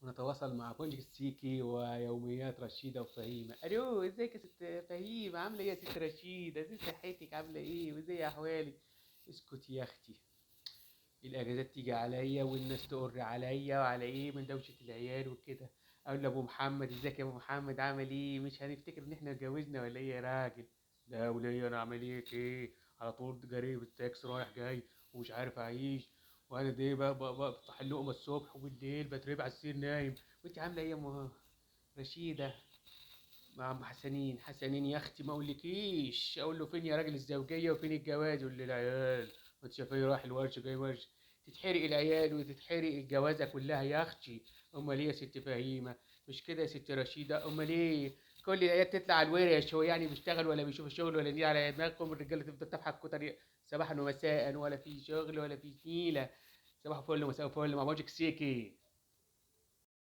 ونتواصل مع بونجك السيكي ويوميات رشيدة وفهيمة. الو، ازيك يا ست فهيمة؟ عاملة ايه يا ست رشيدة؟ ازي صحتك؟ عاملة ايه وازي احوالك؟ اسكت يا اختي. الاجازات تيجي عليا والناس تقر عليا وعلى ايه من دوشة العيال وكده. اقول لابو محمد ازيك يا ابو محمد عامل ايه؟ مش هنفتكر ان احنا اتجوزنا ولا ايه يا راجل؟ لا وليه انا اعمل ايه على طول جري بالتاكس رايح جاي ومش عارف اعيش. وانا دي بفتح اللقمه الصبح وبالليل بتربع على السرير نايم. وانت عامله ايه يا ام رشيده؟ مع عم حسنين يا اختي ما اقولكيش. اقول له فين يا راجل الزوجيه وفين الجواز؟ يقول لي العيال. وانت شايفاه رايح الورشه جاي ورشه. تتحرق العيال وتتحرق الجوازه كلها يا اختي. امال ايه يا ست فهيمه؟ مش كده يا ست رشيده؟ امال ايه؟ كل العيال تطلع على الورش، هو يعني بيشتغل ولا بيشوف الشغل ولا نيل على دماغكم؟ الرجاله تفضل تضحك كتر صباحا ومساء، ولا في شغل ولا في نيله. صباح الفل ومساء الفل مع موجك سيكي.